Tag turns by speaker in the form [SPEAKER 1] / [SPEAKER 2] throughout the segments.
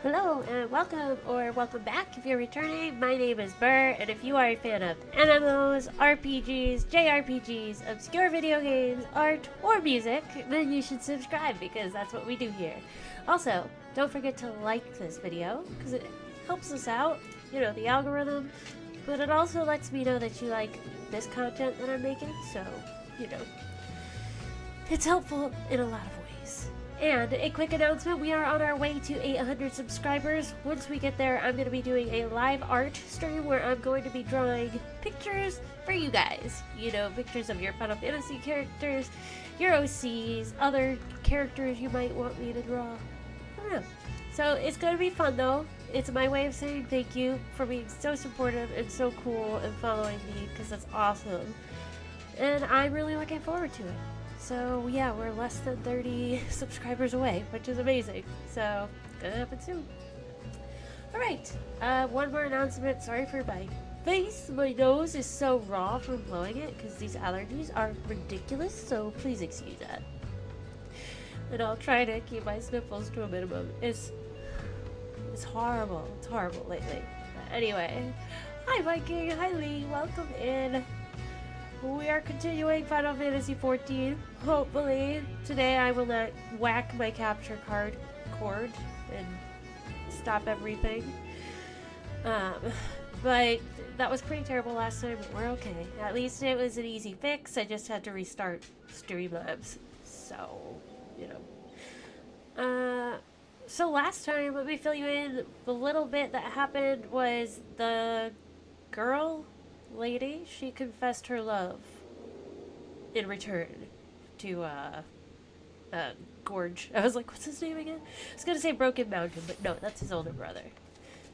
[SPEAKER 1] Hello and welcome or welcome back if you're returning. My name is Burr, and if you are a fan of MMOs, RPGs, JRPGs, obscure video games, art, or music, then you should subscribe because that's what we do here. Also, don't forget to like this video because it helps us out, the algorithm, but it also lets me know that you like this content that I'm making, so, it's helpful in a lot of ways. And a quick announcement, we are on our way to 800 subscribers. Once we get there, I'm going to be doing a live art stream where I'm going to be drawing pictures for you guys. Pictures of your Final Fantasy characters, your OCs, other characters you might want me to draw. I don't know. So it's going to be fun though. It's my way of saying thank you for being so supportive and so cool and following me because that's awesome. And I'm really looking forward to it. So yeah, we're less than 30 subscribers away, which is amazing. So, gonna happen soon. Alright, one more announcement. Sorry for my face. My nose is so raw from blowing it because these allergies are ridiculous, so please excuse that. And I'll try to keep my sniffles to a minimum. It's horrible. It's horrible lately. But anyway, hi Viking, hi Lee, welcome in. We are continuing Final Fantasy XIV. Hopefully, today I will not whack my capture card cord and stop everything. But that was pretty terrible last time, but we're okay. At least it was an easy fix. I just had to restart Streamlabs. So, So last time, let me fill you in. The little bit that happened was the lady, she confessed her love in return to Gorge. I was like, what's his name again? I was gonna say Broken Mountain, but no, that's his older brother.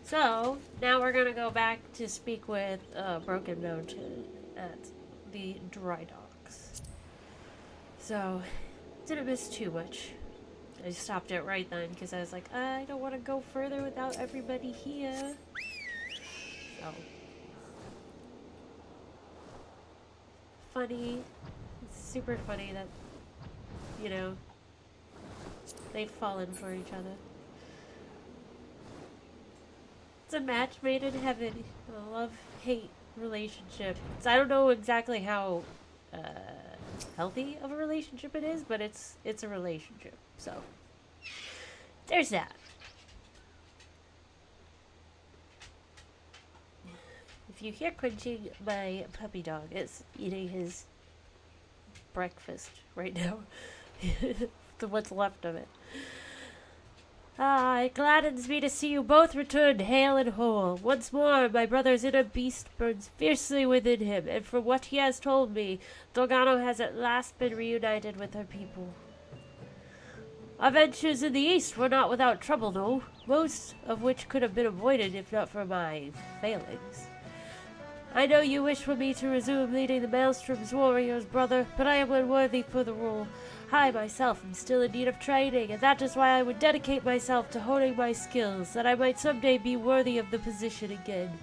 [SPEAKER 1] So now we're gonna go back to speak with Broken Mountain at the dry docks. So didn't miss too much. I stopped it right then because I was like, I don't want to go further without everybody here. So funny. It's super funny that, they've fallen for each other. It's a match made in heaven. A love-hate relationship. I don't know exactly how healthy of a relationship it is, but it's a relationship. So there's that. If you hear crunching, my puppy dog is eating his breakfast right now. What's left of it. It gladdens me to see you both return hale and whole. Once more, my brother's inner beast burns fiercely within him, and from what he has told me, Dorgano has at last been reunited with her people. Our ventures in the east were not without trouble, though, most of which could have been avoided if not for my failings. I know you wish for me to resume leading the Maelstrom's warriors, brother, but I am unworthy for the role. I myself am still in need of training, and that is why I would dedicate myself to honing my skills, that I might someday be worthy of the position again.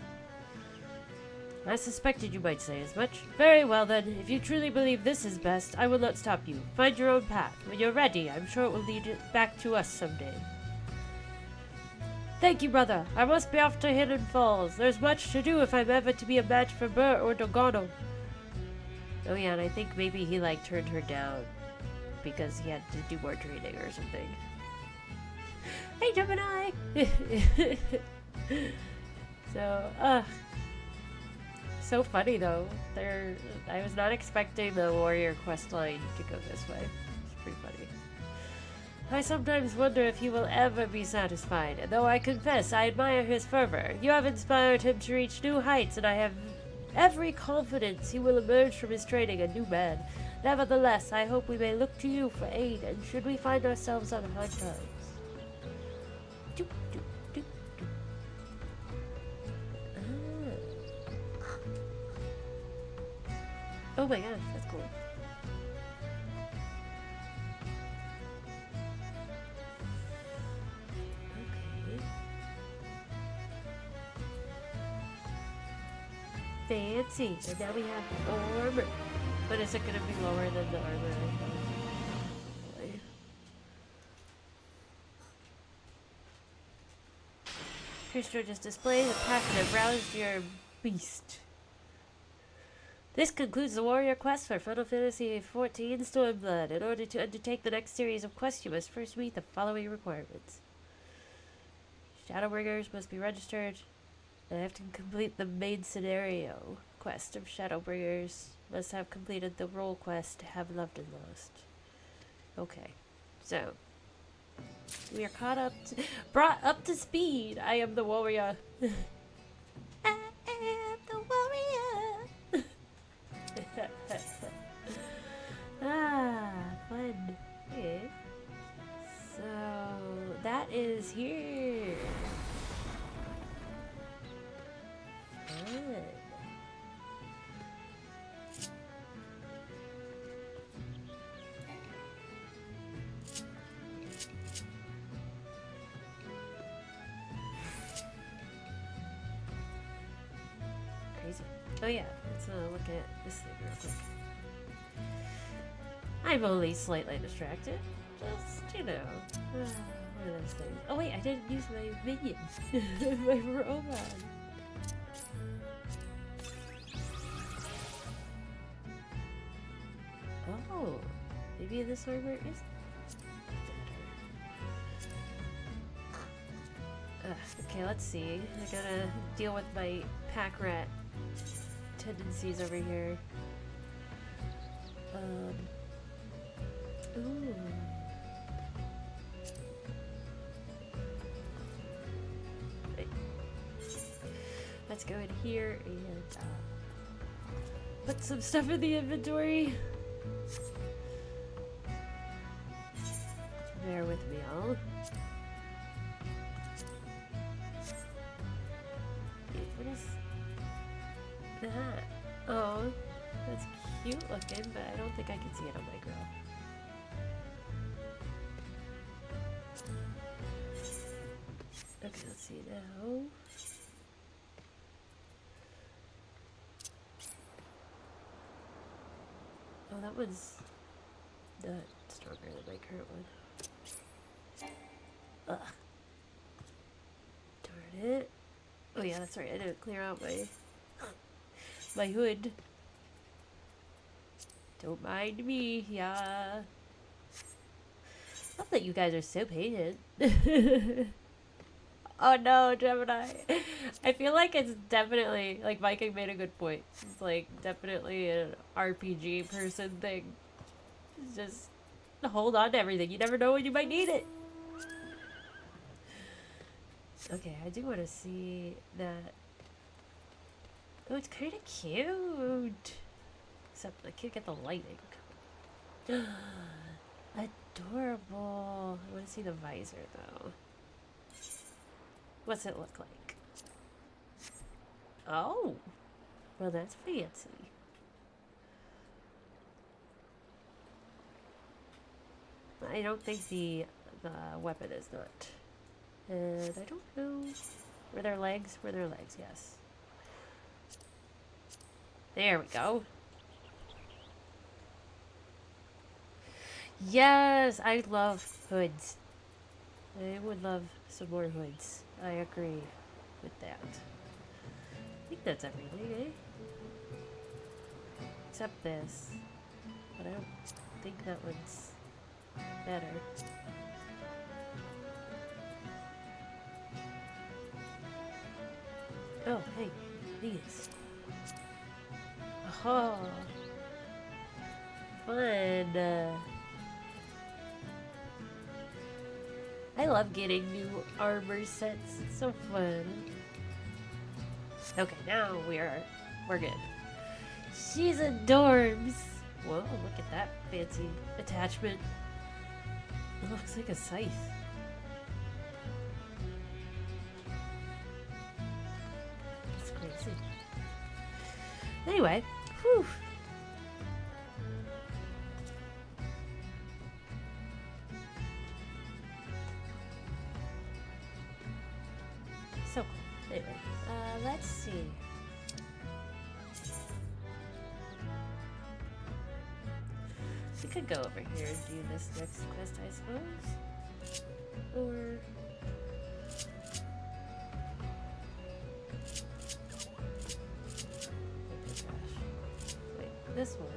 [SPEAKER 1] I suspected you might say as much. Very well then, if you truly believe this is best, I will not stop you. Find your own path. When you're ready, I'm sure it will lead it back to us someday. Thank you, brother. I must be off to Hidden Falls. There's much to do if I'm ever to be a match for Burr or Dorgano. Oh yeah, and I think maybe he turned her down because he had to do more training or something. Hey, Gemini! So funny though. I was not expecting the warrior quest line to go this way. It's pretty funny. I sometimes wonder if he will ever be satisfied, and though I confess I admire his fervor, you have inspired him to reach new heights, and I have every confidence he will emerge from his training a new man. Nevertheless, I hope we may look to you for aid, and should we find ourselves on hard times. Doop, doop, doop, doop. Oh my gosh, that's cool. Fancy. And now we have armor. But is it going to be lower than the armor I have? Creature just displays a packet of roused your beast. This concludes the warrior quest for Final Fantasy XIV Stormblood. In order to undertake the next series of quests, you must first meet the following requirements. Shadowbringers must be registered. I have to complete the main scenario quest of Shadowbringers. Must have completed the role quest to have loved and lost. Okay, so we are caught up, brought up to speed. I am the warrior. I am the warrior. Ah, fun. Okay. So that is here. Fun. Crazy. Oh yeah, let's look at this thing real quick. I'm only slightly distracted. Just, you know, one of those things. Oh wait, I didn't use my minion. My robot. Oh, maybe this armor is better. Okay, let's see. I gotta deal with my pack rat tendencies over here. Ooh. Right. Let's go in here and put some stuff in the inventory. Bear with me, all. What is that? Oh, that's cute looking, but I don't think I can see it on my girl. Okay, let's see now. Oh, that one's not stronger than my current one. Ugh. Darn it. Oh yeah, that's right. I didn't clear out my hood. Don't mind me, yeah. Love that you guys are so patient. Oh no, Gemini. I feel like it's definitely, like Viking made a good point. It's like definitely an RPG person thing. Just hold on to everything. You never know when you might need it. Okay, I do want to see that. Oh, it's kind of cute. Except I can't get the lighting. Adorable. I want to see the visor though. What's it look like? Oh, well that's fancy. I don't think the weapon is not. And I don't know. Were there legs? Were there legs? Yes. There we go. Yes, I love hoods. I would love some more hoods. I agree with that. I think that's everything, eh? Except this. But I don't think that one's better. Oh, hey, these. Oh, fun. I love getting new armor sets. It's so fun. Okay, now we're good. She's in dorms. Whoa, look at that fancy attachment. It looks like a scythe. That's crazy. Anyway, whew. So cool. Anyway, let's see. We could go over here and do this next quest, I suppose. Or this one.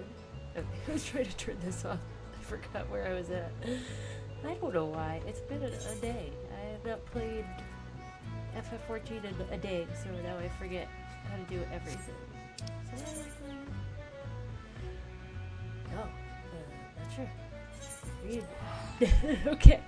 [SPEAKER 1] Okay, I was trying to turn this off. I forgot where I was at. I don't know why. It's been a day. I have not played FF14 in a day, so now I forget how to do everything. So, no, not sure. Read. Okay.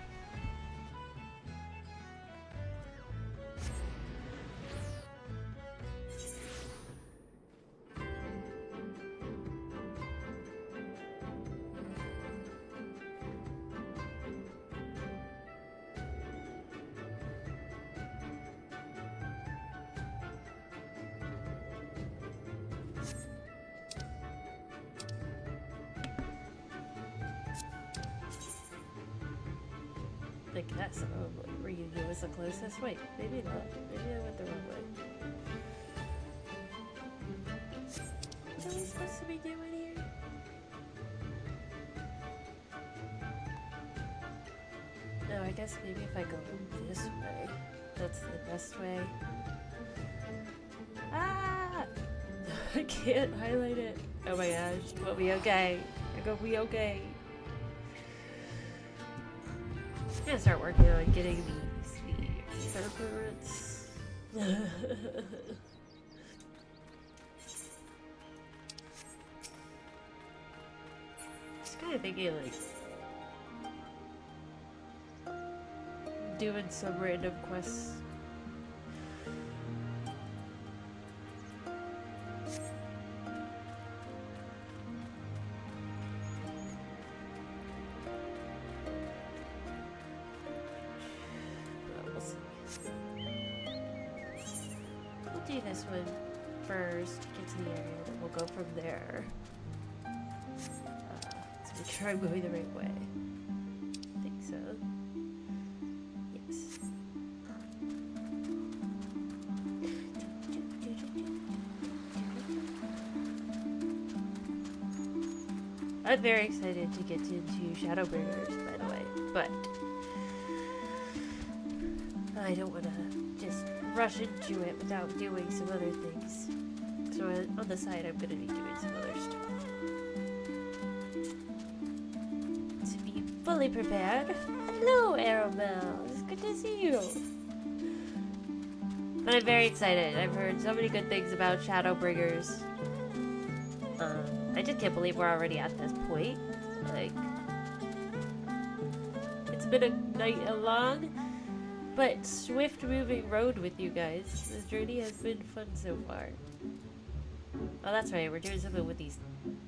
[SPEAKER 1] I guess. Reunion was the closest. Wait, maybe not. Maybe I went the wrong way. What are we supposed to be doing here? No, I guess maybe if I go this way, that's the best way. Ah! I can't highlight it. Oh my gosh. We'll be okay. I go be okay. I'm gonna start working on getting these serpents. Just kind of thinking like doing some random quests. Do this one first, get to the area, then we'll go from there. Let's make sure I'm going the right way. I think so. Yes. I'm very excited to get into Shadowbringers, by the way, but I don't want to just rush into it without doing some other things. So on the side, I'm going to be doing some other stuff. To be fully prepared. Hello, Arabelle. It's good to see you. But I'm very excited. I've heard so many good things about Shadowbringers. I just can't believe we're already at this point. Like, it's been a night long, but swift-moving road with you guys. This journey has been fun so far. Oh, that's right. We're doing something with these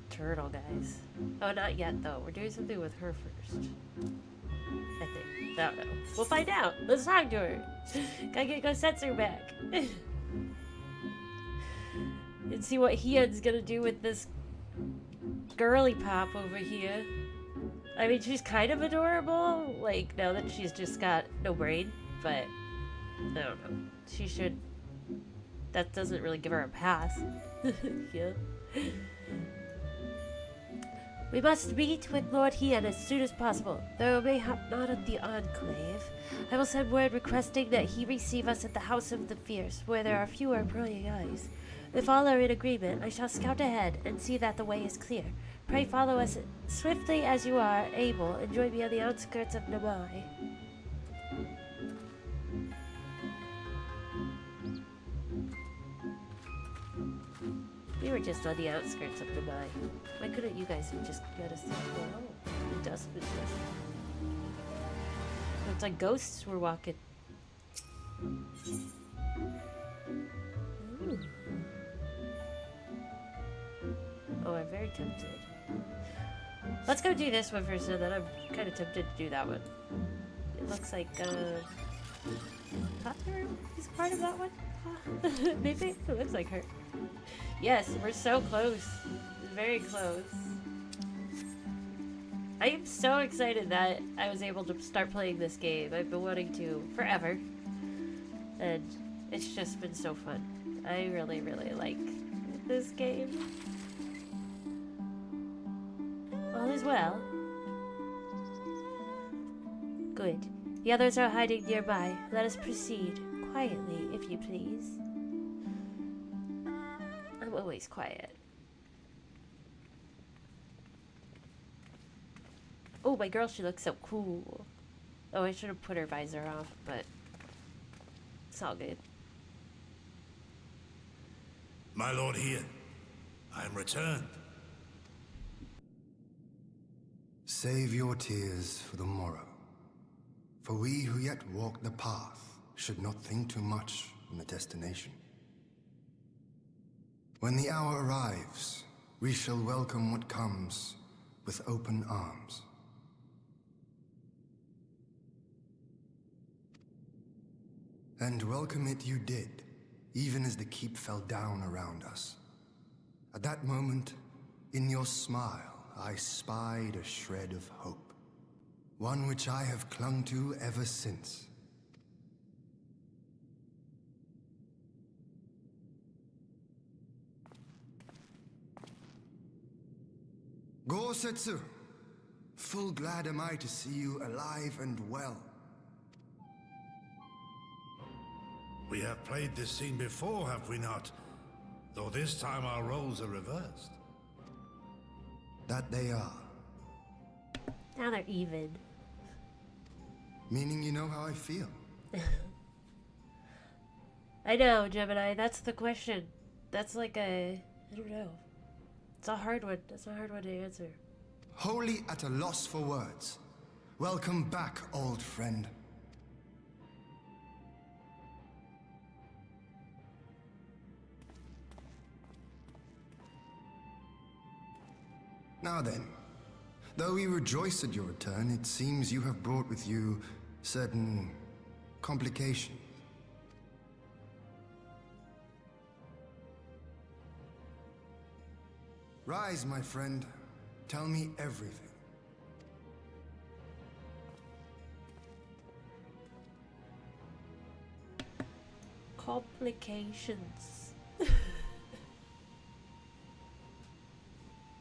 [SPEAKER 1] turtle guys. Oh, not yet, though. We're doing something with her first. I think. I don't know. We'll find out. Let's talk to her. Gotta get Gosetsu back. And see what Hion's gonna do with this girly pop over here. I mean, she's kind of adorable. Like, now that she's just got no brain. But, I don't know. She should... That doesn't really give her a pass. Yeah. We must meet with Lord Hien as soon as possible, though mayhap not at the Enclave. I will send word requesting that he receive us at the House of the Fierce, where there are fewer prying eyes. If all are in agreement, I shall scout ahead and see that the way is clear. Pray follow us swiftly as you are able, and join me on the outskirts of Namai. We were just on the outskirts of Namai. Why couldn't you guys have just let us know? Oh, the dust was there. Looks like ghosts were walking. Ooh. Oh, I'm very tempted. Let's go do this one first, and then I'm kind of tempted to do that one. It looks like, Hathor is part of that one? Maybe? It looks like her. Yes, we're so close. Very close. I am so excited that I was able to start playing this game. I've been wanting to forever. And it's just been so fun. I really, really like this game. All is well. Good. The others are hiding nearby. Let us proceed. Quietly, if you please. I'm always quiet. Oh, my girl, she looks so cool. Oh, I should have put her visor off, but it's all good.
[SPEAKER 2] My lord here, I am returned.
[SPEAKER 3] Save your tears for the morrow. For we who yet walk the path should not think too much on the destination. When the hour arrives, we shall welcome what comes with open arms. And welcome it you did, even as the keep fell down around us. At that moment, in your smile, I spied a shred of hope. One which I have clung to ever since. Gosetsu, full glad am I to see you alive and well.
[SPEAKER 2] We have played this scene before, have we not? Though this time our roles are reversed.
[SPEAKER 3] That they are.
[SPEAKER 1] Now they're even.
[SPEAKER 3] Meaning you know how I feel.
[SPEAKER 1] I know, Gemini, that's the question. That's like a... I don't know. It's a hard one. That's a hard one to answer.
[SPEAKER 3] Wholly at a loss for words. Welcome back, old friend. Now then, though we rejoice at your return, it seems you have brought with you certain complications. Rise, my friend. Tell me everything.
[SPEAKER 1] Complications.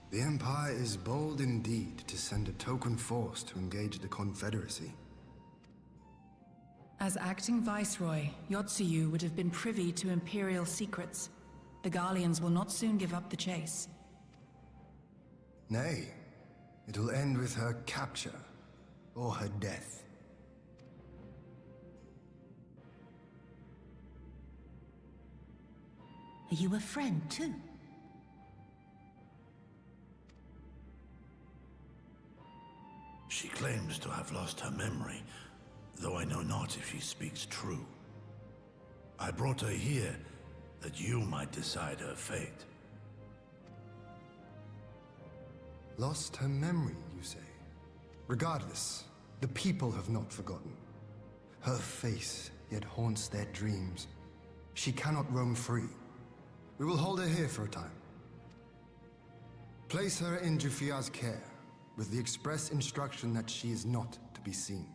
[SPEAKER 3] The Empire is bold indeed to send a token force to engage the Confederacy.
[SPEAKER 4] As acting Viceroy, Yotsuyu would have been privy to Imperial secrets. The Garleans will not soon give up the chase.
[SPEAKER 3] Nay, it will end with her capture, or her death.
[SPEAKER 5] Are you a friend too?
[SPEAKER 2] She claims to have lost her memory, though I know not if she speaks true. I brought her here that you might decide her fate.
[SPEAKER 3] Lost her memory, you say? Regardless, the people have not forgotten. Her face yet haunts their dreams. She cannot roam free. We will hold her here for a time. Place her in Jufia's care, with the express instruction that she is not to be seen.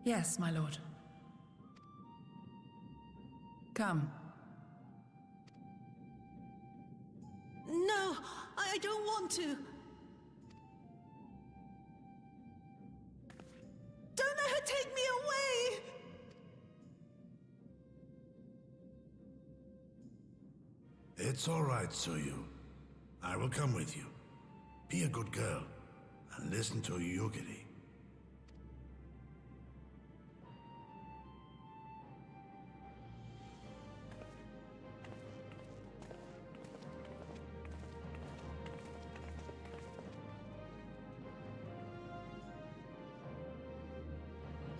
[SPEAKER 4] Yes, my lord. Come.
[SPEAKER 5] No, I don't want to. Don't let her take me away!
[SPEAKER 2] It's all right, Tsuyu. I will come with you. Be a good girl, and listen to Yugiri.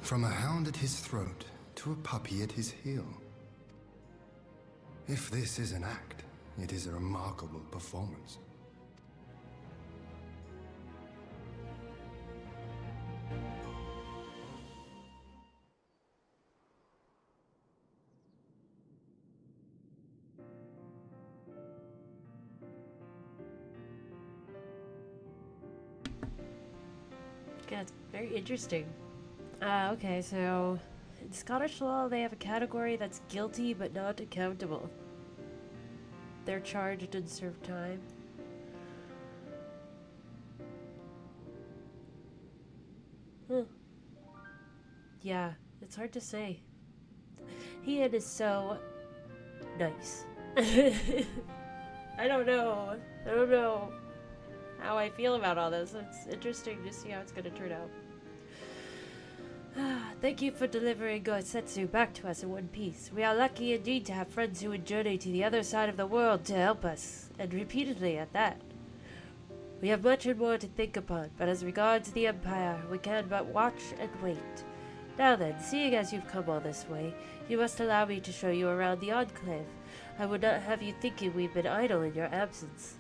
[SPEAKER 3] From a hound at his throat to a puppy at his heel. If this is an act, it is a remarkable performance.
[SPEAKER 1] Yeah, it's very interesting. Okay, so in Scottish law, they have a category that's guilty but not accountable. They're charged and serve time. Huh. Yeah, it's hard to say. Ian is so nice. I don't know. how I feel about all this. It's interesting to see how it's going to turn out. Thank you for delivering Setsu back to us in one piece. We are lucky indeed to have friends who would journey to the other side of the world to help us, and repeatedly at that. We have much and more to think upon, but as regards the Empire, we can but watch and wait. Now then, seeing as you've come all this way, you must allow me to show you around the Enclave. I would not have you thinking we've been idle in your absence.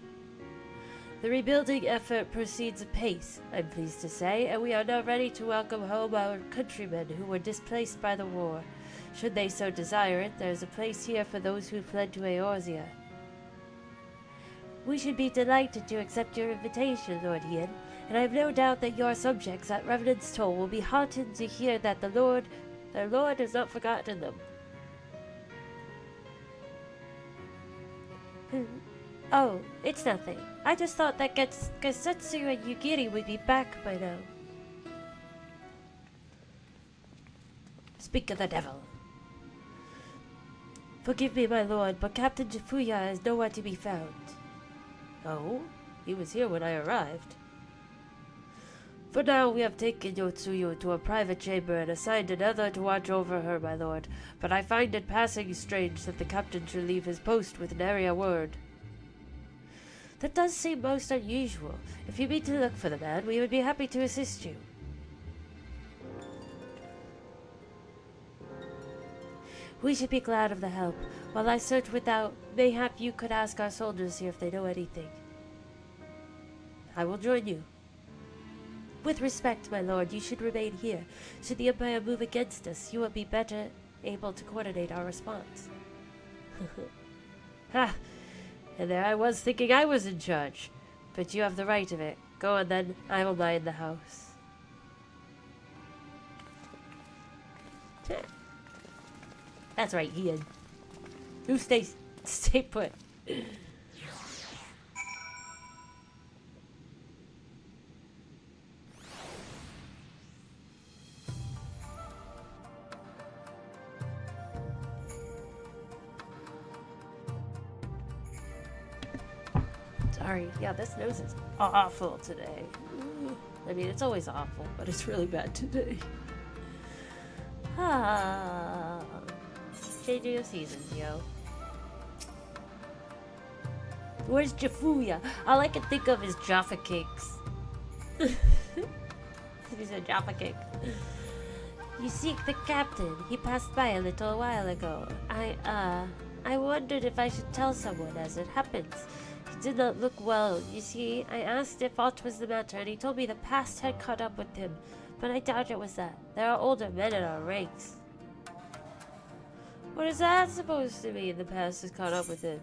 [SPEAKER 1] The rebuilding effort proceeds apace, I'm pleased to say, and we are now ready to welcome home our countrymen who were displaced by the war. Should they so desire it, there is a place here for those who fled to Eorzea. We should be delighted to accept your invitation, Lord Ian, and I have no doubt that your subjects at Revenant's Toll will be heartened to hear that their Lord has not forgotten them. Oh, it's nothing. I just thought that Gasetsu and Yugiri would be back by now. Speak of the devil. Forgive me, my lord, but Captain Jifuya is nowhere to be found. Oh? He was here when I arrived. For now, we have taken Yotsuyu to a private chamber and assigned another to watch over her, my lord, but I find it passing strange that the captain should leave his post with nary a word. That does seem most unusual. If you mean to look for the man, we would be happy to assist you. We should be glad of the help. While I search without, mayhap you could ask our soldiers here if they know anything. I will join you. With respect, my lord, you should remain here. Should the Empire move against us, you will be better able to coordinate our response. Ha! And there I was thinking I was in charge. But you have the right of it. Go on then, I will lie in the house. That's right, Ian. You stay put. Sorry, yeah, this nose is awful today. I mean, it's always awful, but it's really bad today. Ah, changing of seasons, yo. Where's Jifuya? All I can think of is Jaffa cakes. He's a Jaffa cake. You seek the captain. He passed by a little while ago. I wondered if I should tell someone as it happens. He did not look well. You see, I asked if aught was the matter, and he told me the past had caught up with him. But I doubt it was that. There are older men in our ranks. What is that supposed to mean, the past has caught up with him?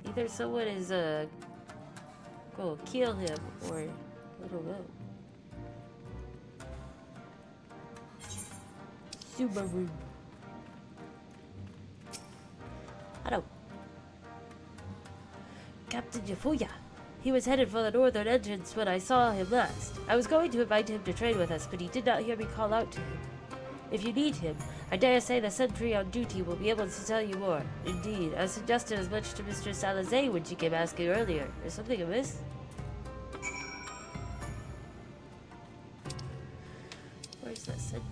[SPEAKER 1] Either someone is, gonna kill him, or... I don't know. Subaru. Hello. Captain Jifuya. He was headed for the northern entrance when I saw him last. I was going to invite him to train with us, but he did not hear me call out to him. If you need him, I dare say the sentry on duty will be able to tell you more. Indeed, I suggested as much to Mistress Salazay when she came asking earlier. Is something amiss? Where's that sentry?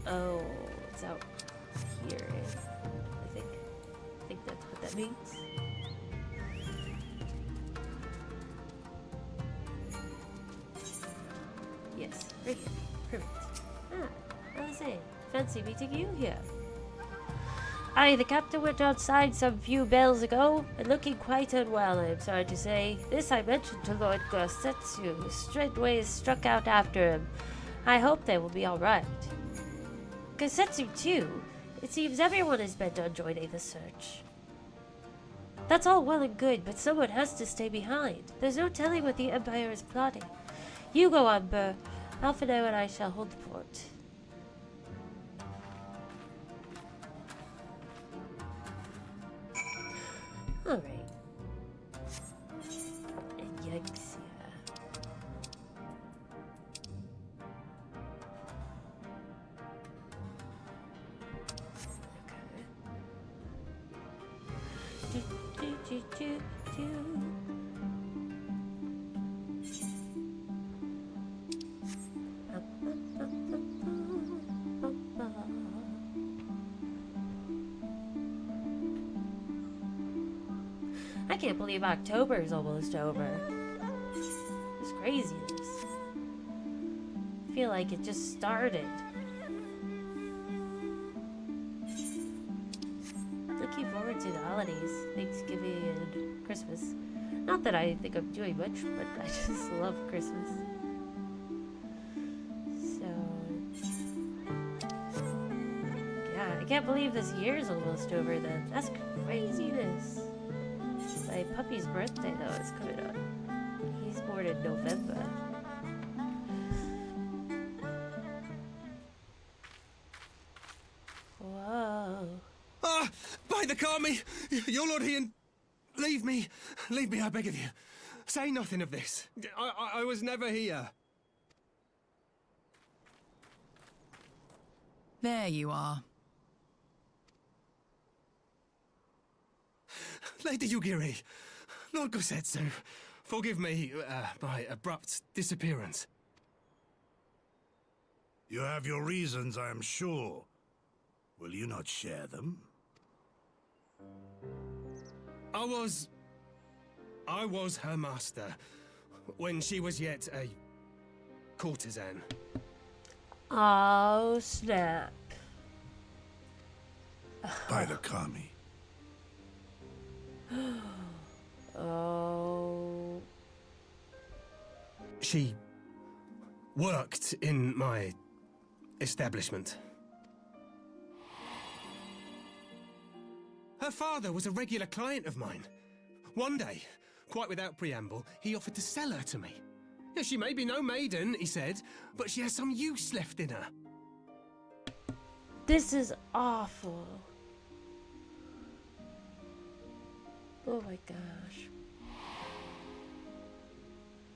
[SPEAKER 1] Oh, it's out here. I think that's what that means. Yes, right here. Perfect. Ah, I was saying, fancy meeting you here. Aye, the captain went outside some few bells ago, and looking quite unwell, I am sorry to say. This I mentioned to Lord Gasetsu, who straightway struck out after him. I hope they will be all right. Gasetsu too? It seems everyone is bent on joining the search. That's all well and good, but someone has to stay behind. There's no telling what the Empire is plotting. You go on, Burr. Alphinaud and I shall hold the fort. Alright. Yikes, yeah. choo, choo. I can't believe October is almost over. It's craziness. I feel like it just started. Looking forward to the holidays, Thanksgiving and Christmas. Not that I think I'm doing much, but I just love Christmas. So, yeah, I can't believe this year's almost over then. That's craziness. My puppy's birthday, though, is coming up. He's born in November. Whoa.
[SPEAKER 6] Ah! By the Kami! Your Lord Ian! Leave me! Leave me, I beg of you. Say nothing of this. I was never here.
[SPEAKER 4] There you are.
[SPEAKER 6] Lady Yugiri, Lord Gosetsu, forgive me my abrupt disappearance.
[SPEAKER 2] You have your reasons, I am sure. Will you not share them?
[SPEAKER 6] I was her master when she was yet a courtesan.
[SPEAKER 1] Oh, snap.
[SPEAKER 2] By the Kami.
[SPEAKER 1] Oh.
[SPEAKER 6] She worked in my establishment. Her father was a regular client of mine. One day, quite without preamble, he offered to sell her to me. Yeah, she may be no maiden, he said, but she has some use left in her.
[SPEAKER 1] This is awful. Oh my gosh.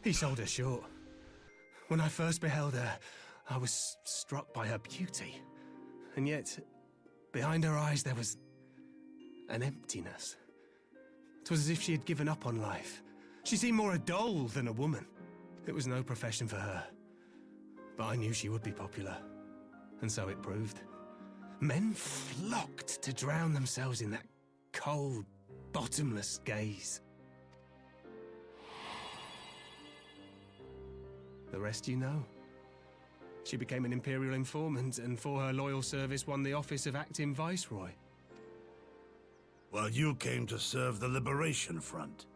[SPEAKER 6] He sold her short. When I first beheld her, I was struck by her beauty. And yet, behind her eyes there was an emptiness. It was as if she had given up on life. She seemed more a doll than a woman. It was no profession for her. But I knew she would be popular. And so it proved. Men flocked to drown themselves in that cold, bottomless gaze. The rest you know. She became an imperial informant and for her loyal service won the office of acting viceroy.
[SPEAKER 2] While you came to serve the Liberation Front.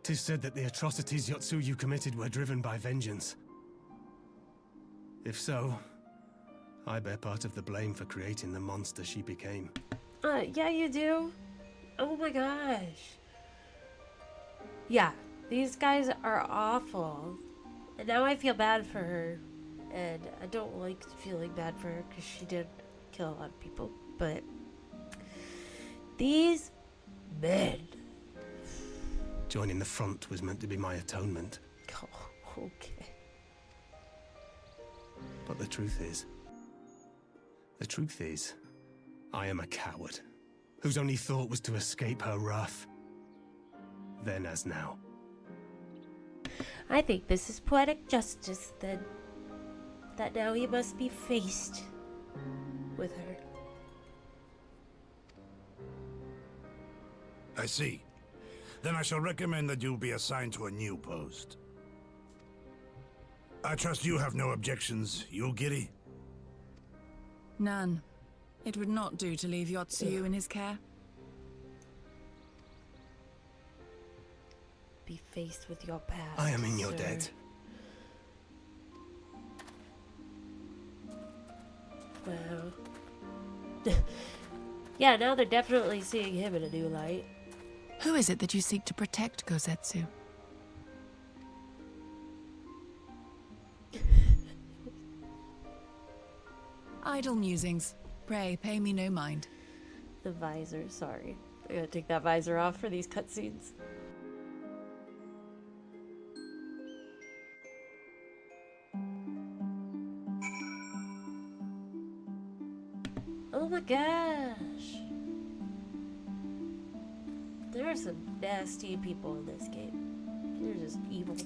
[SPEAKER 6] 'Tis said that the atrocities Yotsuyu committed were driven by vengeance. If so, I bear part of the blame for creating the monster she became.
[SPEAKER 1] Yeah, you do. Oh my gosh. Yeah, these guys are awful. And now I feel bad for her. And I don't like feeling bad for her because she did kill a lot of people. But these men.
[SPEAKER 6] Joining the front was meant to be my atonement.
[SPEAKER 1] Oh, okay.
[SPEAKER 6] But the truth is, I am a coward, whose only thought was to escape her wrath. Then as now.
[SPEAKER 1] I think this is poetic justice, then. That now he must be faced with her.
[SPEAKER 2] I see. Then I shall recommend that you be assigned to a new post. I trust you have no objections, Yugiri?
[SPEAKER 4] None. It would not do to leave Yotsuyu in his care.
[SPEAKER 1] Be faced with your past.
[SPEAKER 6] I am in your
[SPEAKER 1] sir.
[SPEAKER 6] debt.
[SPEAKER 1] Wow. Yeah, now they're definitely seeing him in a new light.
[SPEAKER 4] Who is it that you seek to protect, Gosetsu? Idle musings. Pray, pay me no mind.
[SPEAKER 1] The visor, sorry. I gotta take that visor off for these cutscenes. Oh my gosh. There are some nasty people in this game. They're just evil.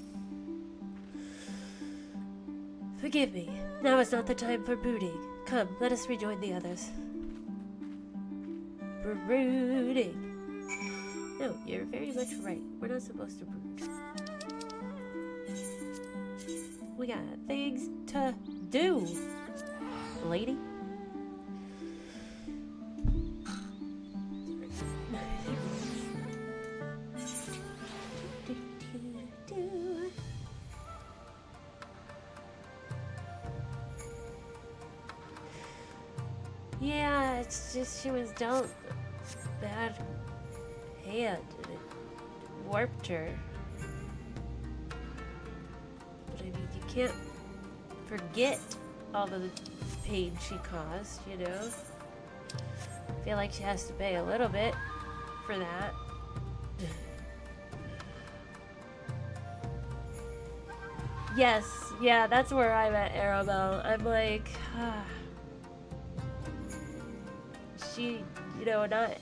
[SPEAKER 1] Forgive me. Now is not the time for brooding. Come, let us rejoin the others. Brooding. No, you're very much right. We're not supposed to brood. We got things to do, lady. Yeah, it's just she was dealt a bad hand and it warped her. But I mean, you can't forget all the pain she caused, you know? I feel like she has to pay a little bit for that. Yes, yeah, that's where I'm at, Arabelle. I'm like, she, you know, not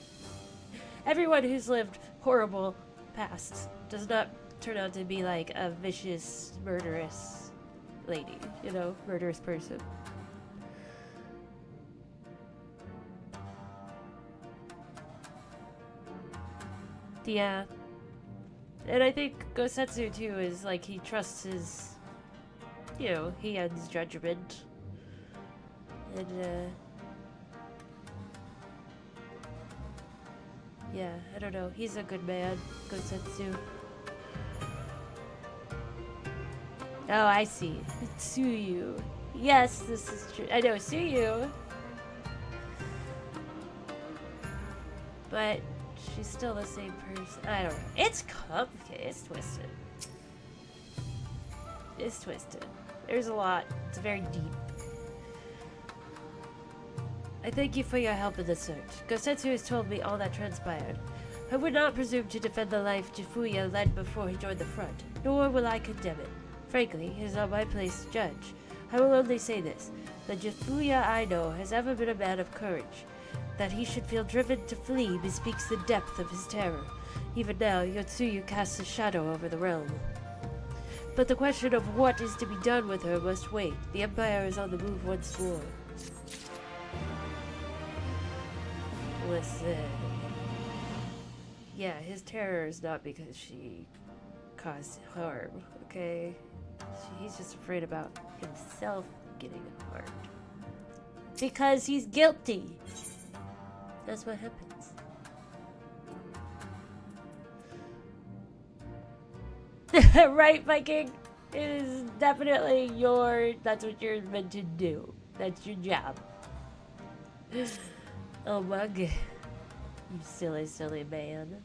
[SPEAKER 1] everyone who's lived horrible pasts does not turn out to be like a vicious, murderous lady, you know, murderous person. Yeah. And I think Gosetsu too is like he trusts his, you know, he ends judgment. And yeah, I don't know. He's a good man, Gosetsu. Oh, I see. It's Tsuyu. Yes, this is true. I know, Tsuyu. But she's still the same person. I don't know. It's complicated. It's twisted. It's twisted. There's a lot. It's very deep. I thank you for your help in the search. Gosetsu has told me all that transpired. I would not presume to defend the life Jifuya led before he joined the front, nor will I condemn it. Frankly, it is not my place to judge. I will only say this. The Jifuya I know has ever been a man of courage. That he should feel driven to flee bespeaks the depth of his terror. Even now, Yotsuyu casts a shadow over the realm. But the question of what is to be done with her must wait. The Empire is on the move once more. Listen. Yeah, his terror is not because she caused harm, okay? He's just afraid about himself getting harmed. Because he's guilty. That's what happens. Right, Viking? It is definitely that's what you're meant to do. That's your job. Oh my god. You silly, silly man.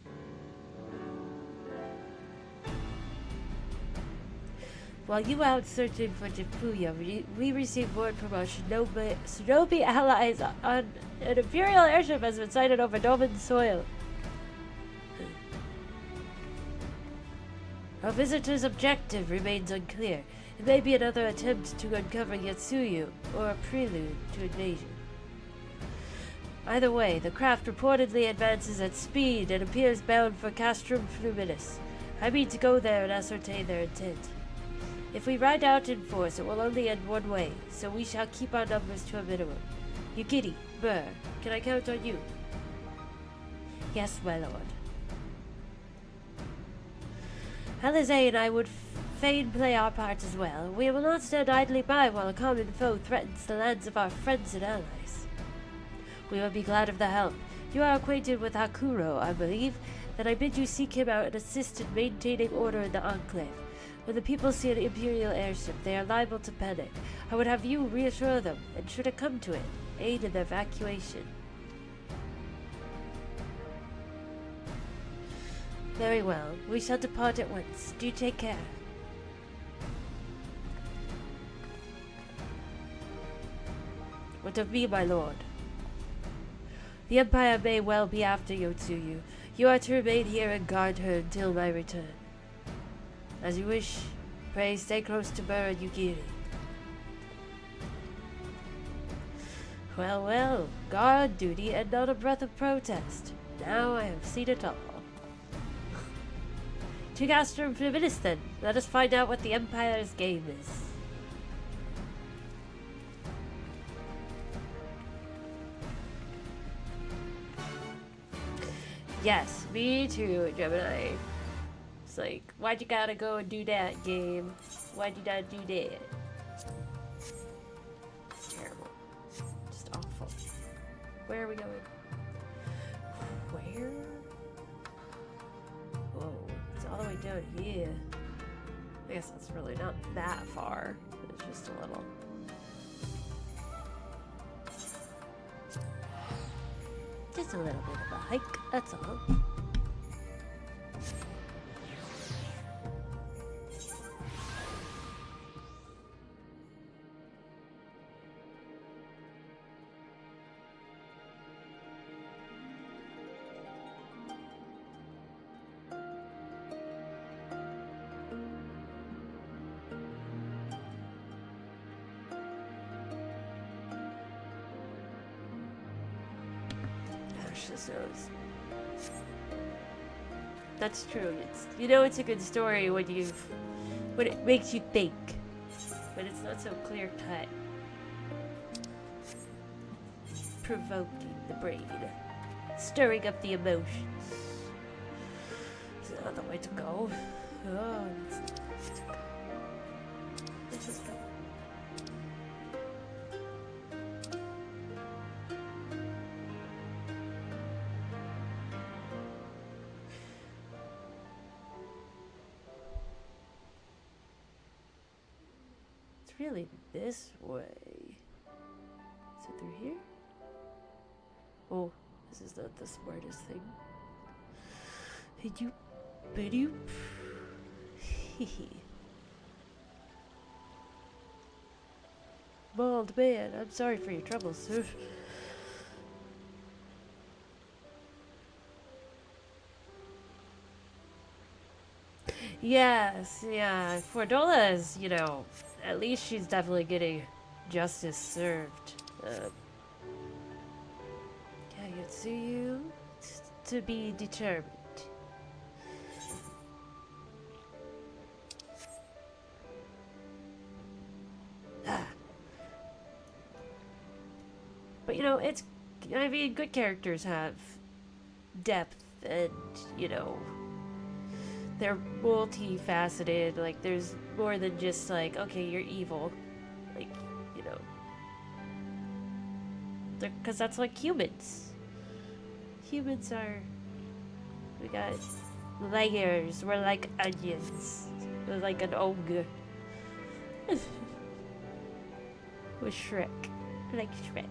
[SPEAKER 1] While you were out searching for Jifuya, we received word from our shinobi allies on an Imperial airship has been sighted over Doman soil. Our visitor's objective remains unclear. It may be another attempt to uncover Yotsuyu, or a prelude to invasion. Either way, the craft reportedly advances at speed and appears bound for Castrum Fluminus. I mean to go there and ascertain their intent. If we ride out in force, it will only end one way, so we shall keep our numbers to a minimum. Yukiri, Burr, can I count on you? Yes, my lord. Alize and I would fain play our part as well. We will not stand idly by while a common foe threatens the lands of our friends and allies. We will be glad of the help. You are acquainted with Hakuro, I believe, then I bid you seek him out and assist in maintaining order in the Enclave. When the people see an Imperial airship, they are liable to panic. I would have you reassure them, and should it come to it, aid in the evacuation. Very well. We shall depart at once. Do take care. What of me, my lord? The Empire may well be after Yotsuyu. You are to remain here and guard her until my return. As you wish. Pray stay close to Burr and Yukiri. Well, well. Guard duty and not a breath of protest. Now I have seen it all. To Castrum Feminis then. Let us find out what the Empire's game is. Yes, me too, Gemini. It's like, why'd you gotta go and do that, game? Why'd you not do that? Terrible. Just awful. Where are we going? Where? Whoa, it's all the way down here. I guess that's really not that far. It's just a little. Just a little bit of a hike, that's all. That's true. It's, you know, it's a good story when it makes you think, but it's not so clear cut. Provoking the brain, stirring up the emotions. It's not the way to go. Oh, this is good. Really this way. Is it through here? Oh, this is not the smartest thing. Hey, you biddy. Bald man, I'm sorry for your troubles, sir. Yes, yeah. Fordola is, you know, at least she's definitely getting justice served. Yeah, you'd see you to be determined. But you know, it's, I mean, good characters have depth and, you know, they're multifaceted. Like, there's more than just like, okay, you're evil. Like, you know, because that's like humans. Humans are, we got layers. We're like onions. We're like an ogre. With Shrek. Like Shrek.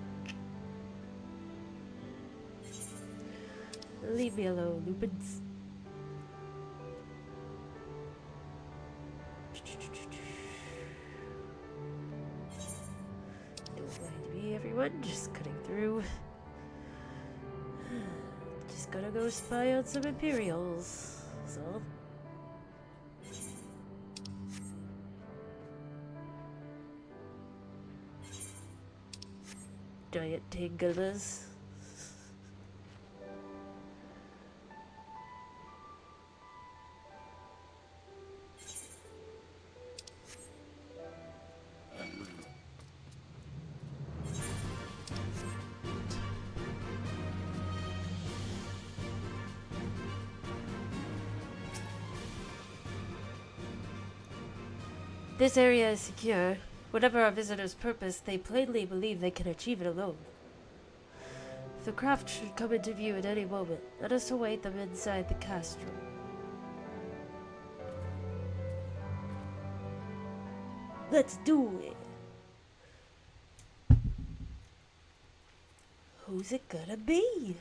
[SPEAKER 1] Leave me alone, Lupins. Don't mind me, everyone. Just cutting through. Just gotta go spy on some Imperials. So. Giant tangulas. This area is secure. Whatever our visitors' purpose, they plainly believe they can achieve it alone. The craft should come into view at any moment. Let us await them inside the castrum. Let's do it! Who's it gonna be?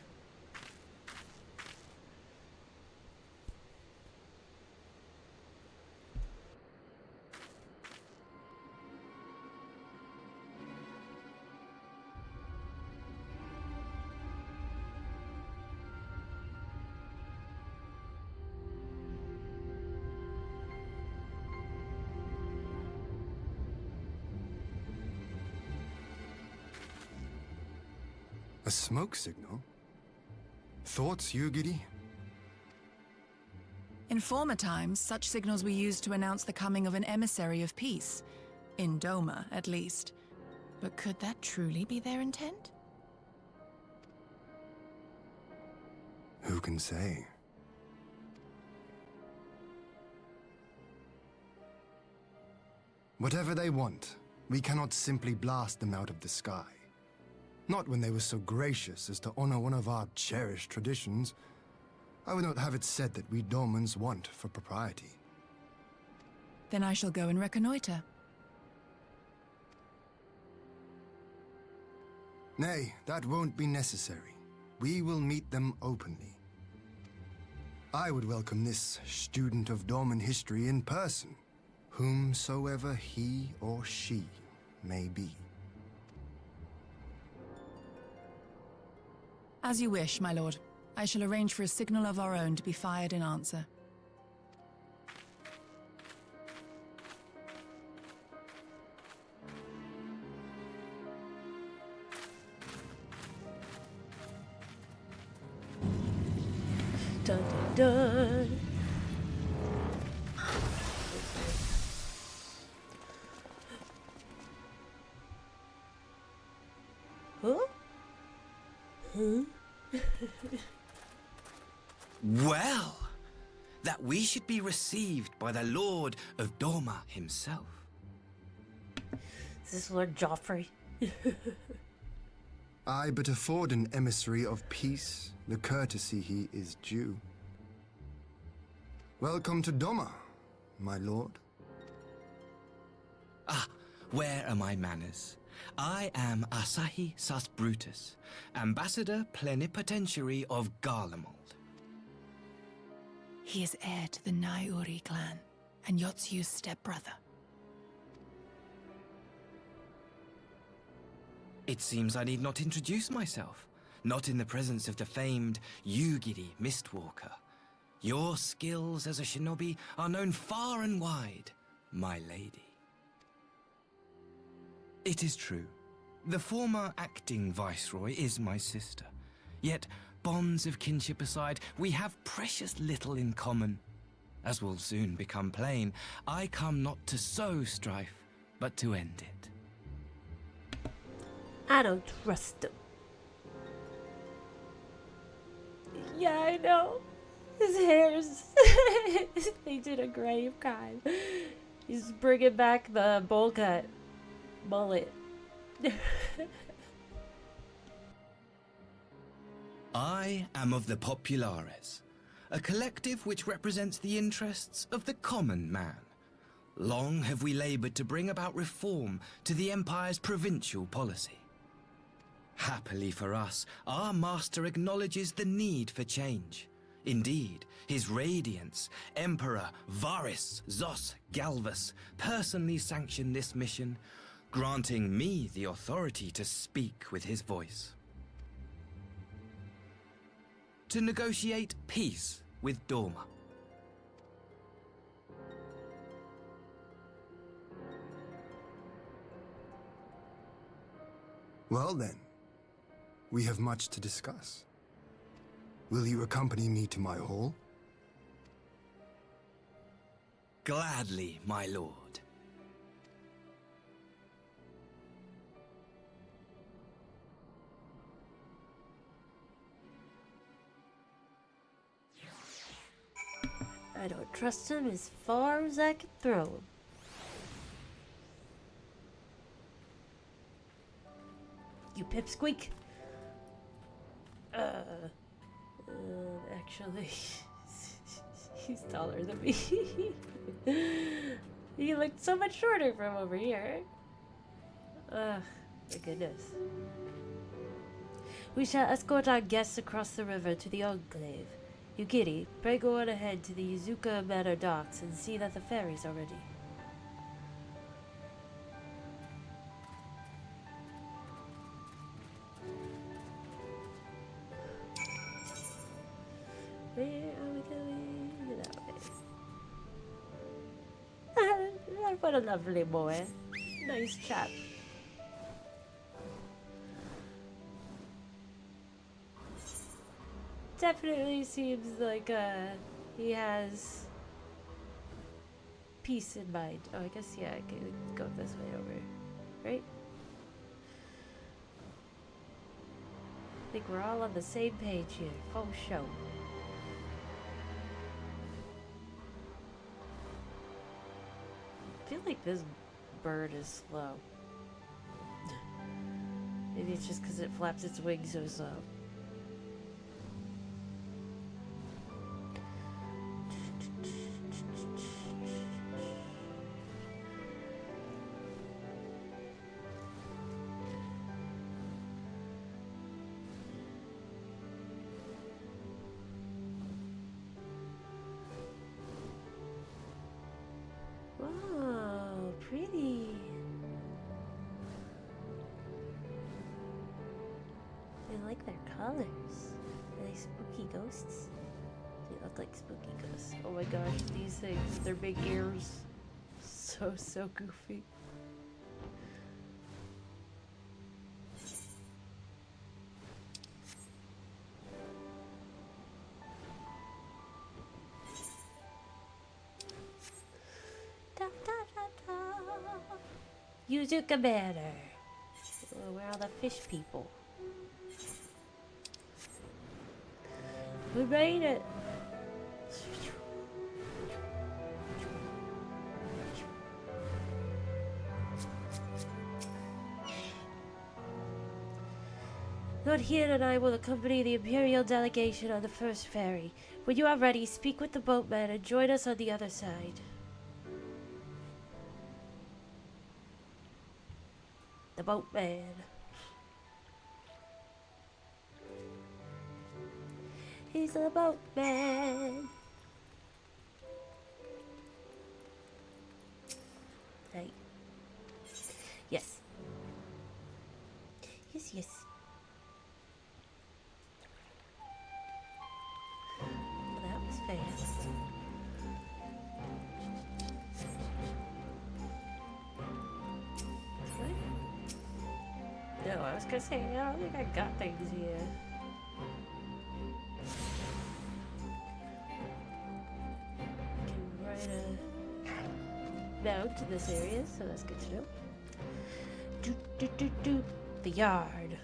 [SPEAKER 3] A smoke signal? Thoughts, Yugiri?
[SPEAKER 4] In former times, such signals were used to announce the coming of an emissary of peace. In Doma, at least. But could that truly be their intent?
[SPEAKER 3] Who can say? Whatever they want, we cannot simply blast them out of the sky. Not when they were so gracious as to honor one of our cherished traditions. I would not have it said that we Domans want for propriety.
[SPEAKER 4] Then I shall go and reconnoiter.
[SPEAKER 3] Nay, that won't be necessary. We will meet them openly. I would welcome this student of Doman history in person, whomsoever he or she may be.
[SPEAKER 4] As you wish, my lord. I shall arrange for a signal of our own to be fired in answer.
[SPEAKER 1] Dun dun dun. Huh? Huh?
[SPEAKER 7] Well, that we should be received by the Lord of Doma himself.
[SPEAKER 1] Is this Lord Joffrey?
[SPEAKER 3] I but afford an emissary of peace the courtesy he is due. Welcome to Doma, my lord.
[SPEAKER 7] Ah, where are my manners? I am Asahi Sas Brutus, ambassador plenipotentiary of Garlemald.
[SPEAKER 4] He is heir to the Naiuri clan, and Yotsu's stepbrother.
[SPEAKER 7] It seems I need not introduce myself, not in the presence of the famed Yugiri Mistwalker. Your skills as a shinobi are known far and wide, my lady. It is true. The former acting viceroy is my sister. Yet, bonds of kinship aside, we have precious little in common. As will soon become plain, I come not to sow strife, but to end it.
[SPEAKER 1] I don't trust him. Yeah, I know. His hair's... they did a grave crime. He's bringing back the bowl cut. Mullet.
[SPEAKER 7] I am of the Populares, a collective which represents the interests of the common man. Long have we labored to bring about reform to the Empire's provincial policy. Happily for us, our master acknowledges the need for change. Indeed, His Radiance, Emperor Varys Zos Galvus, personally sanctioned this mission, granting me the authority to speak with his voice. To negotiate peace with Doma.
[SPEAKER 3] Well then, we have much to discuss. Will you accompany me to my hall?
[SPEAKER 7] Gladly, my lord.
[SPEAKER 1] I don't trust him as far as I can throw him. You pipsqueak. Actually, he's taller than me. He looked so much shorter from over here. My goodness. We shall escort our guests across the river to the Enclave. Yugiri, pray go on ahead to the Izuka Manor docks and see that the ferries are ready. Where are we going? That way. What a lovely boy. Nice chap. Definitely seems like He has peace in mind. Oh, I guess, yeah, I could go this way over. Right? I think we're all on the same page here. Full show. I feel like this bird is slow. Maybe it's just because it flaps its wings so slow. Wow, pretty. I like their colors. Are they spooky ghosts? They look like spooky ghosts. Oh my gosh, these things with their big ears. So goofy. Da, da, da, da. Yuzuka Banner. Oh, where are the fish people? We made it! Lord Hien and I will accompany the Imperial delegation on the first ferry. When you are ready, speak with the boatman and join us on the other side. The boatman. He's a boatman. Hey. Yes. Yes, yes. Well, that was fast. What? No, I was gonna say, I don't think I got things here. Down to this area, so that's good to know. The yard.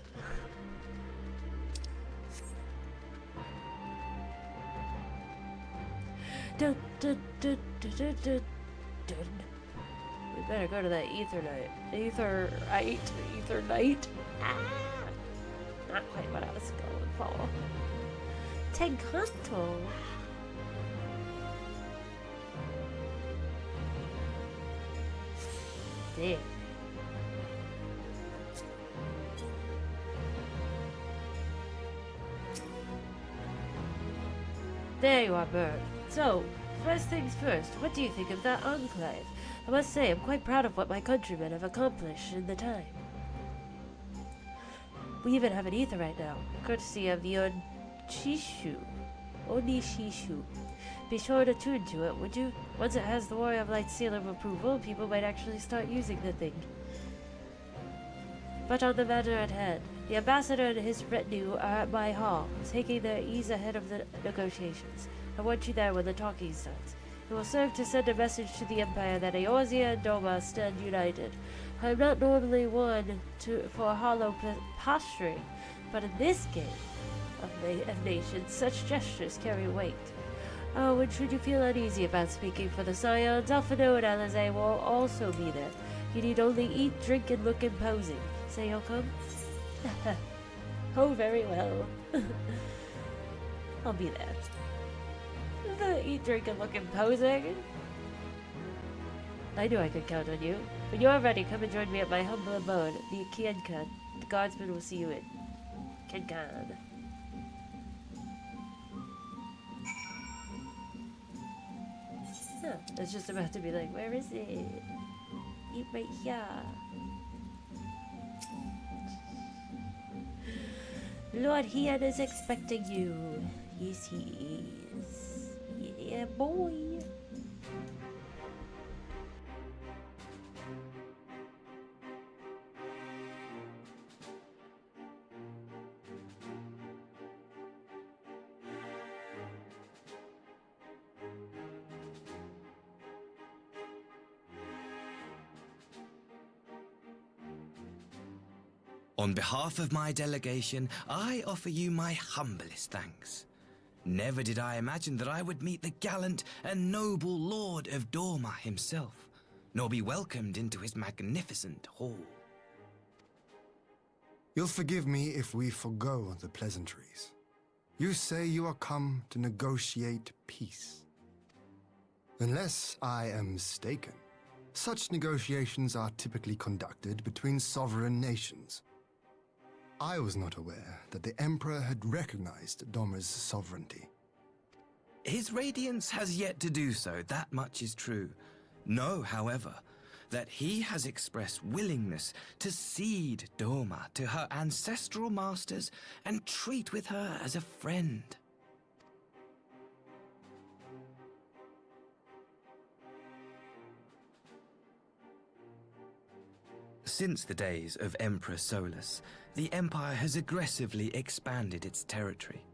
[SPEAKER 1] Dun, dun, dun, dun, dun, dun, dun. We better go to that Etherite. Ah! Not quite what I was going for. Tenkanto. There. There you are, Bird. So, first things first, what do you think of that enclave? I must say, I'm quite proud of what my countrymen have accomplished in the time. We even have an ether right now, courtesy of the Onishishu. Be sure to tune to it, would you? Once it has the Warrior of Light seal of approval, people might actually start using the thing. But on the matter at hand, the ambassador and his retinue are at my hall, taking their ease ahead of the negotiations. I want you there when the talking starts. It will serve to send a message to the Empire that Eorzea and Doma stand united. I am not normally one for hollow posturing, but in this game of nations, such gestures carry weight. Oh, and should you feel uneasy about speaking for the Scions, Alphino and Alizé will also be there. You need only eat, drink, and look imposing. Say you'll come? Oh, very well. I'll be there. Eat, drink, and look imposing? I knew I could count on you. When you are ready, come and join me at my humble abode, the Kienkan. The guardsmen will see you in Kienkan. Huh, it's just about to be like, where is it? Eat right here. Lord Hien is expecting you. Yes, he is. Yeah, boy.
[SPEAKER 7] On behalf of my delegation, I offer you my humblest thanks. Never did I imagine that I would meet the gallant and noble Lord of Dorma himself, nor be welcomed into his magnificent hall.
[SPEAKER 3] You'll forgive me if we forgo the pleasantries. You say you are come to negotiate peace. Unless I am mistaken, such negotiations are typically conducted between sovereign nations. I was not aware that the Emperor had recognized Dorma's sovereignty.
[SPEAKER 7] His Radiance has yet to do so, that much is true. Know, however, that he has expressed willingness to cede Dorma to her ancestral masters and treat with her as a friend. Since the days of Emperor Solus, the Empire has aggressively expanded its territory.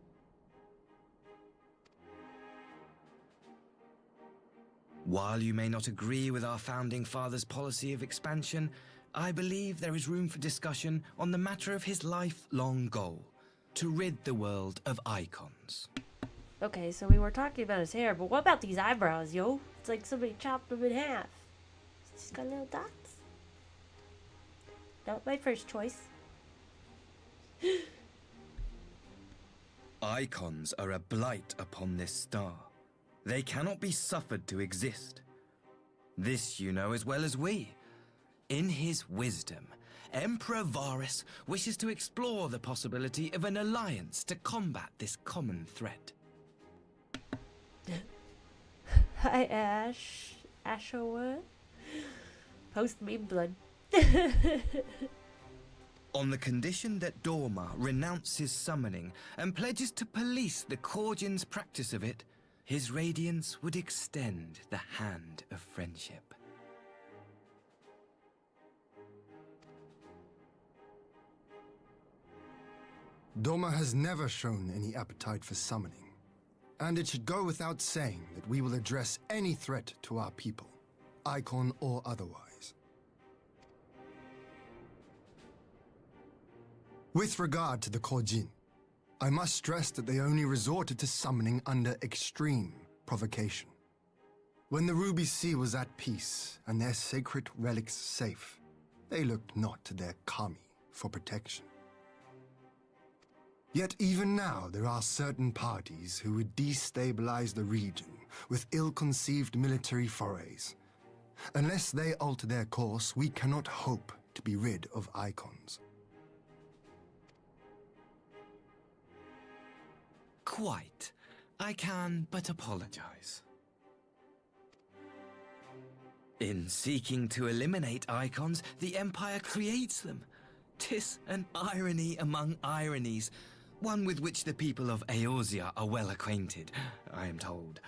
[SPEAKER 7] While you may not agree with our founding father's policy of expansion, I believe there is room for discussion on the matter of his lifelong goal, to rid the world of icons.
[SPEAKER 1] Okay, so we were talking about his hair, but what about these eyebrows, yo? It's like somebody chopped them in half. He's got little dots. Not my first choice.
[SPEAKER 7] Icons are a blight upon this star. They cannot be suffered to exist. This you know as well as we. In his wisdom, Emperor Varus wishes to explore the possibility of an alliance to combat this common threat.
[SPEAKER 1] Hi, Ash. Ashowa. Post-Stormblood.
[SPEAKER 7] On the condition that Dorma renounces summoning and pledges to police the Korgians' practice of it, his Radiance would extend the hand of friendship.
[SPEAKER 3] Dorma has never shown any appetite for summoning, and it should go without saying that we will address any threat to our people, icon or otherwise. With regard to the Korjin, I must stress that they only resorted to summoning under extreme provocation. When the Ruby Sea was at peace and their sacred relics safe, they looked not to their kami for protection. Yet even now there are certain parties who would destabilize the region with ill-conceived military forays. Unless they alter their course, we cannot hope to be rid of icons.
[SPEAKER 7] Quite. I can but apologize. In seeking to eliminate icons, the Empire creates them. 'Tis an irony among ironies, one with which the people of Eorzea are well acquainted, I am told.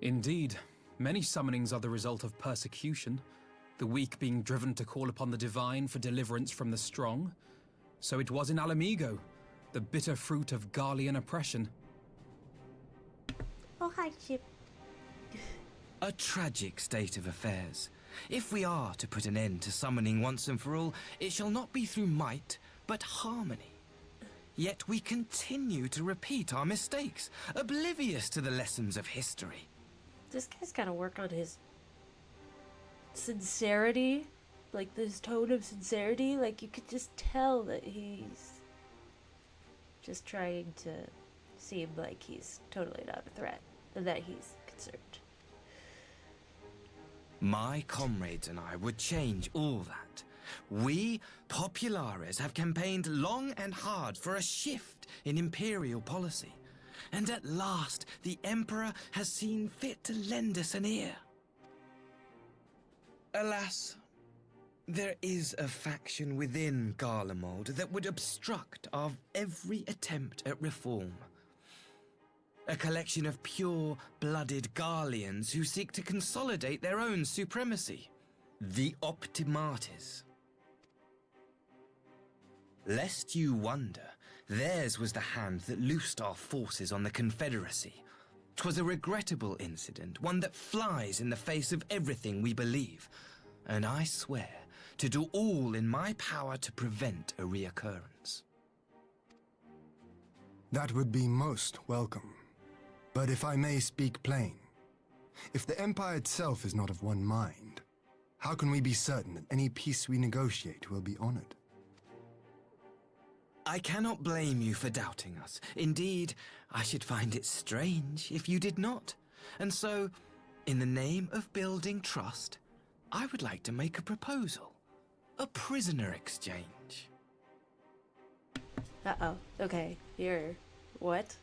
[SPEAKER 8] Indeed, many summonings are the result of persecution, the weak being driven to call upon the divine for deliverance from the strong. So it was in Alamigo, the bitter fruit of Garlean oppression.
[SPEAKER 1] Oh, hi, Chip.
[SPEAKER 7] A tragic state of affairs. If we are to put an end to summoning once and for all, it shall not be through might, but harmony. Yet we continue to repeat our mistakes, oblivious to the lessons of history.
[SPEAKER 1] This guy's gotta work on his sincerity. Like, this tone of sincerity. Like, you could just tell that he's just trying to seem like he's totally not a threat and that he's concerned.
[SPEAKER 7] My comrades and I would change all that. We, Populares, have campaigned long and hard for a shift in imperial policy. And at last, the Emperor has seen fit to lend us an ear. Alas, there is a faction within Garlemald that would obstruct our every attempt at reform. A collection of pure-blooded Garleans who seek to consolidate their own supremacy. The Optimates. Lest you wonder, theirs was the hand that loosed our forces on the Confederacy. 'Twas a regrettable incident, one that flies in the face of everything we believe. And I swear to do all in my power to prevent a reoccurrence.
[SPEAKER 3] That would be most welcome. But if I may speak plain, if the Empire itself is not of one mind, how can we be certain that any peace we negotiate will be honored?
[SPEAKER 7] I cannot blame you for doubting us. Indeed, I should find it strange if you did not. And so, in the name of building trust, I would like to make a proposal. A prisoner exchange.
[SPEAKER 1] Uh-oh. Okay. Here. What?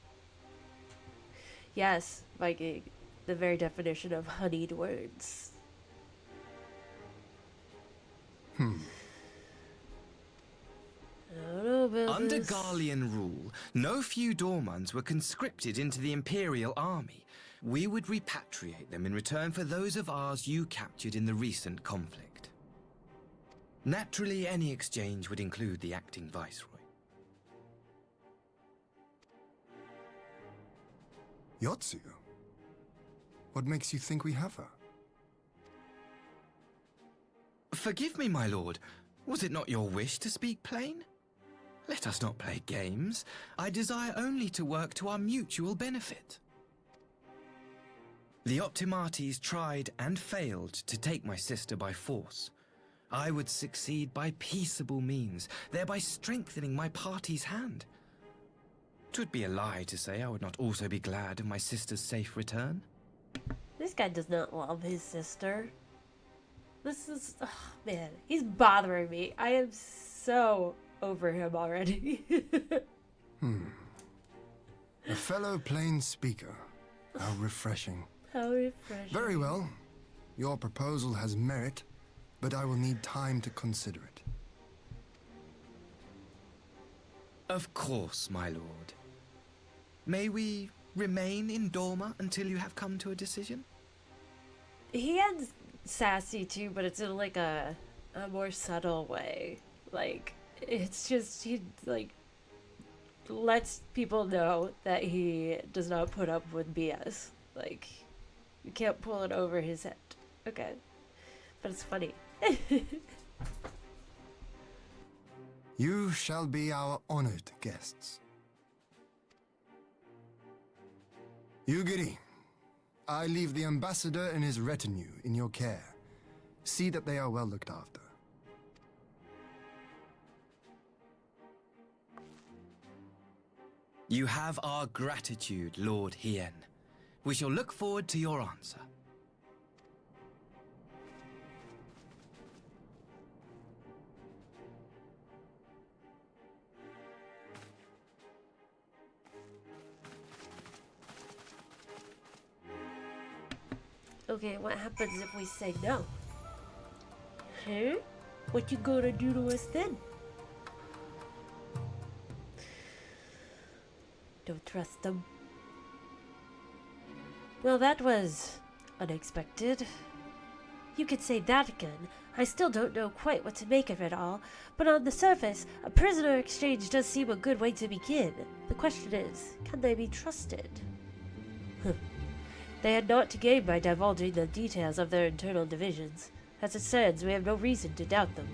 [SPEAKER 1] Yes, Viking. The very definition of honeyed words. I don't know about
[SPEAKER 7] Under
[SPEAKER 1] this.
[SPEAKER 7] Garlean rule, no few Dormans were conscripted into the Imperial army. We would repatriate them in return for those of ours you captured in the recent conflict. Naturally, any exchange would include the acting viceroy.
[SPEAKER 3] Yotsu? What makes you think we have her?
[SPEAKER 7] Forgive me, my lord. Was it not your wish to speak plain? Let us not play games. I desire only to work to our mutual benefit. The Optimates tried and failed to take my sister by force. I would succeed by peaceable means, thereby strengthening my party's hand. 'Twould be a lie to say I would not also be glad of my sister's safe return.
[SPEAKER 1] This guy does not love his sister. This is... Oh, man, he's bothering me. I am so over him already.
[SPEAKER 3] A fellow plain speaker. How refreshing.
[SPEAKER 1] How refreshing.
[SPEAKER 3] Very well. Your proposal has merit, but I will need time to consider it.
[SPEAKER 7] Of course, my lord. May we remain in Dorma until you have come to a decision?
[SPEAKER 1] He ends sassy too, but it's in like a more subtle way. Like, it's just, he like lets people know that he does not put up with BS. Like, you can't pull it over his head. Okay. But it's funny.
[SPEAKER 3] You shall be our honored guests. Yugiri, I leave the ambassador and his retinue in your care. See that they are well looked after.
[SPEAKER 7] You have our gratitude, Lord Hien. We shall look forward to your answer.
[SPEAKER 1] Okay, what happens if we say no? Huh? What you gonna do to us then? Don't trust them. Well, that was unexpected. You could say that again. I still don't know quite what to make of it all, but on the surface, a prisoner exchange does seem a good way to begin. The question is, can they be trusted? They had naught to gain by divulging the details of their internal divisions. As it stands, we have no reason to doubt them.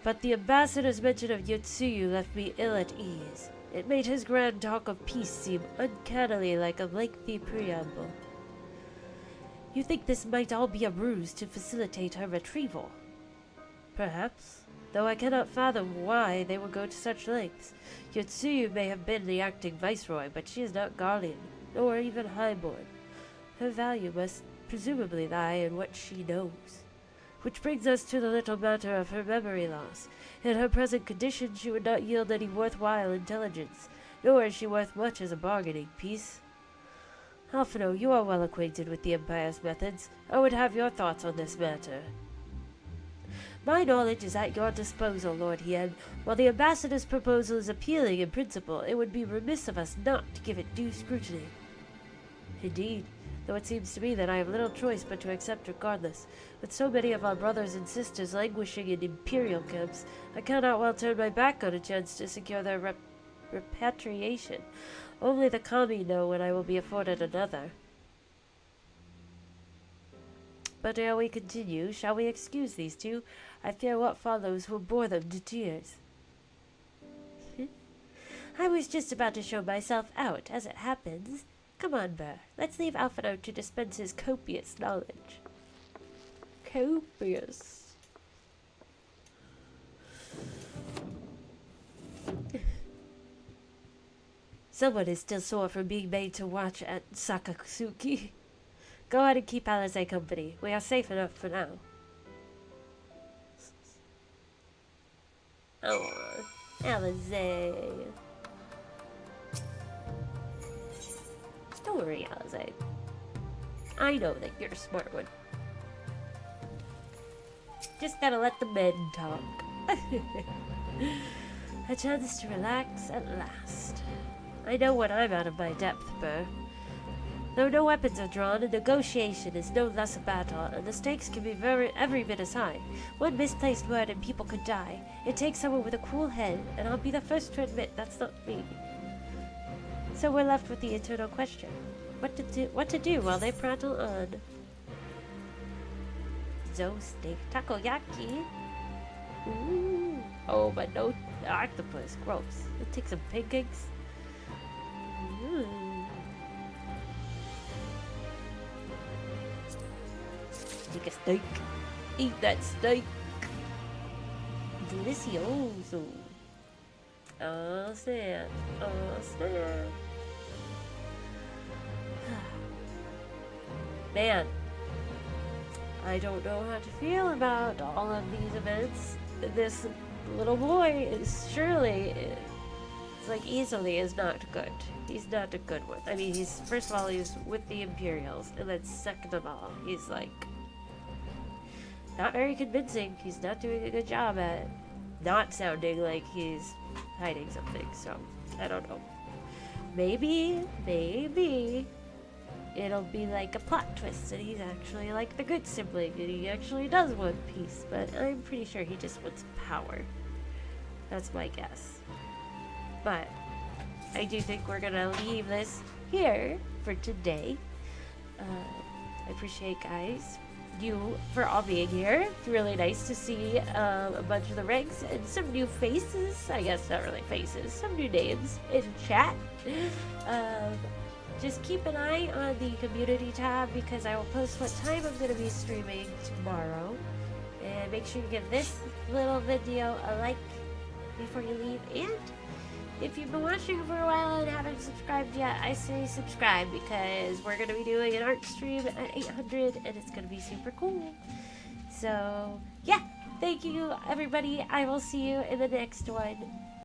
[SPEAKER 1] But the ambassador's mention of Yotsuyu left me ill at ease. It made his grand talk of peace seem uncannily like a lengthy preamble. You think this might all be a ruse to facilitate her retrieval? Perhaps, though I cannot fathom why they would go to such lengths. Yotsuyu may have been the acting viceroy, but she is not Garlean, nor even highborn. Her value must presumably lie in what she knows. Which brings us to the little matter of her memory loss. In her present condition, she would not yield any worthwhile intelligence, nor is she worth much as a bargaining piece. Alphino, you are well acquainted with the Empire's methods. I would have your thoughts on this matter. My knowledge is at your disposal, Lord Hien. While the ambassador's proposal is appealing in principle, it would be remiss of us not to give it due scrutiny. Indeed, though it seems to me that I have little choice but to accept regardless. With so many of our brothers and sisters languishing in imperial camps, I cannot well turn my back on a chance to secure their repatriation. Only the kami know when I will be afforded another. But ere we continue, shall we excuse these two? I fear what follows will bore them to tears. I was just about to show myself out, as it happens. Come on, Burr. Let's leave Alphinaud to dispense his copious knowledge. Copious. Someone is still sore from being made to watch at Sakatsuki. Go ahead and keep Alize company. We are safe enough for now. Oh, Alize. Don't worry, Alize. I know that you're a smart one. Just gotta let the men talk. A chance to relax at last. I know when I'm out of my depth, Burr. Though no weapons are drawn, a negotiation is no less a battle, and the stakes can be every bit as high. One misplaced word and people could die. It takes someone with a cool head, and I'll be the first to admit that's not me. So we're left with the eternal question. What to do while they prattle on? Zo steak takoyaki. Ooh. Oh, but no octopus. Gross. Let's take some pancakes. Take a steak. Eat that steak. Delicioso. Oh, snap. Oh, snap. Man, I don't know how to feel about all of these events. This little boy is surely, it's like easily is not good. He's not a good one. I mean, first of all, he's with the Imperials, and then second of all, he's like, not very convincing. He's not doing a good job at not sounding like he's hiding something, so I don't know. Maybe it'll be like a plot twist and he's actually like the good sibling and he actually does want peace, but I'm pretty sure he just wants power. That's my guess. But I do think we're gonna leave this here for today. I appreciate you for all being here. It's really nice to see a bunch of the ranks and some new faces. I guess not really faces, some new names in chat. Just keep an eye on the community tab because I will post what time I'm going to be streaming tomorrow. And make sure you give this little video a like before you leave. And if you've been watching for a while and haven't subscribed yet, I say subscribe because we're going to be doing an art stream at 800 and it's going to be super cool. So, yeah. Thank you, everybody. I will see you in the next one.